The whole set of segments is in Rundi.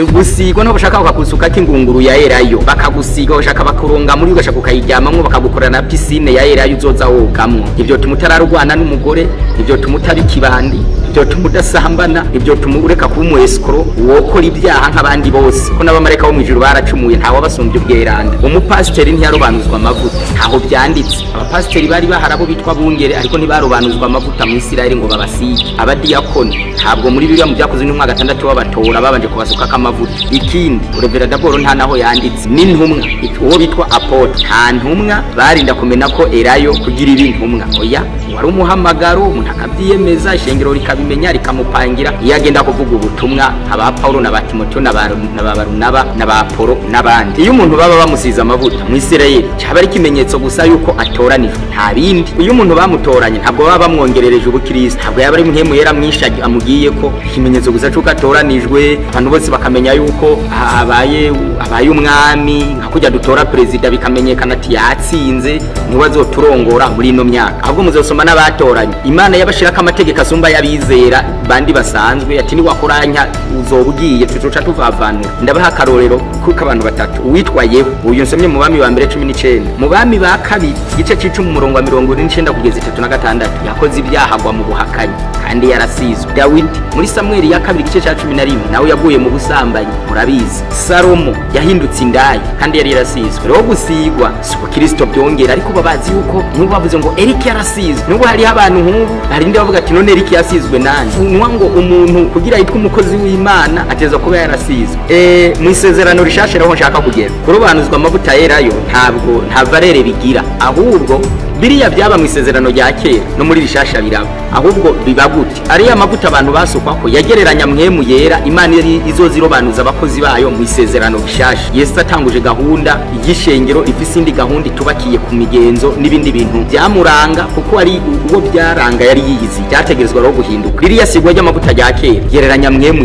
Gusiga no bashaka bakakusuka k'ingunguru ya erayo bakagusiga bashaka bakuronga muri ugashaka ukayiryamamwe bakagukorana piscine ya erayo uzoza wogamwe ivyo tumutararwana n'umugore ivyo tumutari kibandi ivyo tumudasambana ivyo tumureka kuba mu escro wokora ibyaha nk'abandi bose ko n'abamareka bo mwijuru baracumuye ntawe basumbye ubweranda umupasiteri ntiyarobanuzwa amavuta ntaho byanditse abapasiteri bari baharabo bitwa bungere ariko ntibarobanuzwa amavuta mu Isirayeli ngo babasige abadiyakoni ntabwo muri biriya mu byakoze n'umwaka 6 w'abatora babanje kubasuka amavuta ikindi urevera daboro nta naho yanditse n'intumwa uwo bitwa apotre nta ntumwa barinda kumena ko erayo kugira ibintumwa oya wari umuhamagaro umuntu akabyiyemeza ishengero rikabimenya rikamupangira yagenda kuvuga ubutumwa aba Paulo na Batimoto na Barunaba na Apolo nabandi iyo umuntu baba bamusiza amavuta mu Isirayeli cyaba ari kimenyetso gusa yuko atoranijwe nta bindi iyo umuntu bamutoranye ntabwo baba bamwongerereje ubukristo ntabwo yaba ari muhemu yera mwishaje amugiye ko ikimenyetso gusa cyuko atoranijwe abantu bose bakamenya yuko abaye umwami nkakujya dutora president bikamenyekana ati yatsinze ntiwazoturongora muri ino myaka ahubwo muzosoma n'abatoranye imana yabashiraka amategeko asumba yabizera bandi basanzwe ati ni wakoranya uzobwiye tuzoca tuvavanura ndabaha karorero kuko abantu batatu uwitwa Yewe uyu nsomye mu bami wa mbere 19 mu bami ba kabiri gice cicumi umurongo wa 29 kugeza 36 yakoze ibyaha agwa mu buhakanyi kandi yarasizwe Dawidi muri Samuel ya kabiri gice ca 11 nawe yaguye mu busambanyi murabizi Salomo yahindutse indaya kandi yari yarasizwe ro gusigwa suko Kristo byongera ariko babazi yuko ntubavuze ngo Eric yarasizwe nubwo hari abantu nk'ubu barinde bavuga ati none Eric yasizwe nande unwa ngo umuntu kugira yitwa umukozi w'Imana ateza kuba yarasizwe mu isezerano rishashe raho nshaka kugera kurobanuzwa amavuta yerayo ntabwo ntavarere bigira ahubwo biriya byaba mu isezerano rya kera no muri rishasha biraba ahubwo bibaguti ari amavuta abantu basukwa ko yagereranya mwemu yera Imana izozirobanuza abakozi bayo mu isezerano rishasha Yesu atanguje gahunda y'ishengero ifise indi gahunda itubakiye ku migenzo n'ibindi bintu byamuranga kuko ari uwo byaranga yari yiyizi byategerezwa ro guhinduka biriya sigwa ry'amavuta rya kera gereranya mwemu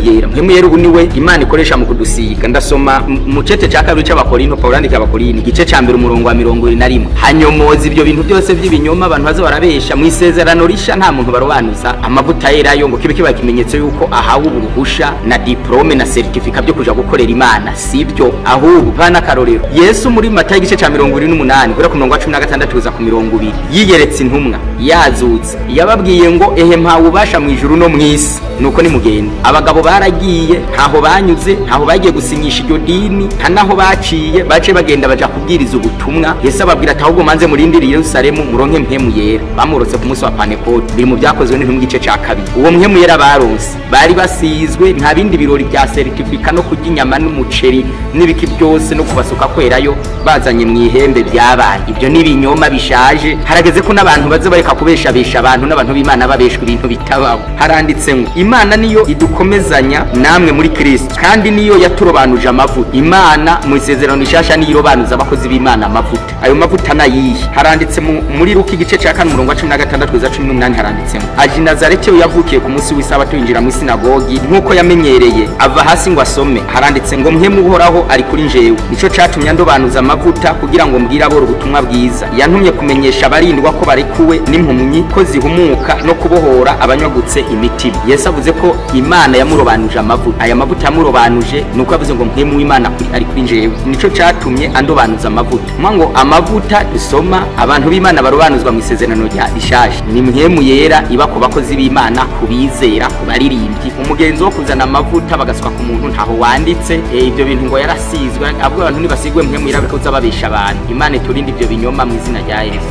yera ubu niwe Imana ikoresha mu kudusiga ndasoma mu cete cya kabiri cy'abakorinto Paulo andika abakorinto igice cya mbere umurongo wa 21 hanyomoza ibyo bintu byose by'ibinyoma abantu bazo barabesha mu isezerano risha nta muntu barobanuza amavuta yerayo ngo kibe kiba kimenyetso yuko ahawe uburuhusha na diplome na certificate byo kuja gukorera Imana sibyo ahubwo bana karorero Yesu muri Matayo igice cya 28 kuri 16 kuza ku 20 yiyeretse intumwa yazutse yababwiye ngo ehe mpawe ubasha mu ijuru no mwisi nuko ni mugende abagabo baragiye ntaho banyuze ntaho bagiye gusinyisha iryo dini hanaho baciye bace bagenda baja kubwiriza ubutumwa Yesu ababwira ati ahubwo manze murindiriye Yerusalemu muronke mpemu yera bamurotse ku munsi wa Pentecote biri mu byakozwe n'intumwa igice cya kabiri uwo mpemu yera baronse bari basizwe nta bindi birori bya certificate no kurya inyama n'umuceri n'ibiki byose no kubasuka kwerayo bazanye mu ihembe byabaye ibyo ni ibinyoma bishaje harageze ko n'abantu baze bareka kubeshabesha abantu n'abantu b'Imana babeshwa ibintu bitabaho haranditse ngo Imana niyo idukomezanya namwe muri Kristo kandi niyo yaturobanuje amavuta Imana mu isezerano rishasha niyo irobanuza abakozi b'Imana amavuta ayo mavuta nayihe haranditse muri Luka igice cya 4 umurongo wa 16 kugeza 18 haranditsemo aji Nazareti yavukiye ku munsi w'isabato yinjira mu sinagogi nkuko yamenyereye ava hasi ngo asome haranditse ngo mpemu uhoraho ari kuri njewe nico catumye ndobanuza amavuta kugira ngo mbwira abo ubutumwa bwiza yantumye kumenyesha abarindwa ko barekuwe n'impumyi ko zihumuka no kubohora abanyagutse imitima Yesu avuze ko Imana yamurobanuje amavuta aya mavuta yamurobanuje nuko avuze ngo mpemu w'Imana ari kuri njewe nico catumye andobanuza amavuta ngo amavuta dusoma abantu b'Imana barobanuzwa mu isezerano rya rishasha ni mpemu yera iba ku bakozi b'Imana kubizera kubaririmbyi umugenzo wo kuzana amavuta bagaswa ku muntu ntaho wanditse ibyo bintu ngo yarasizwe abwo abantu nibasigwe mpemu yera bikoza babesha abantu Imana iturinde ibyo binyoma mu izina rya Yesu.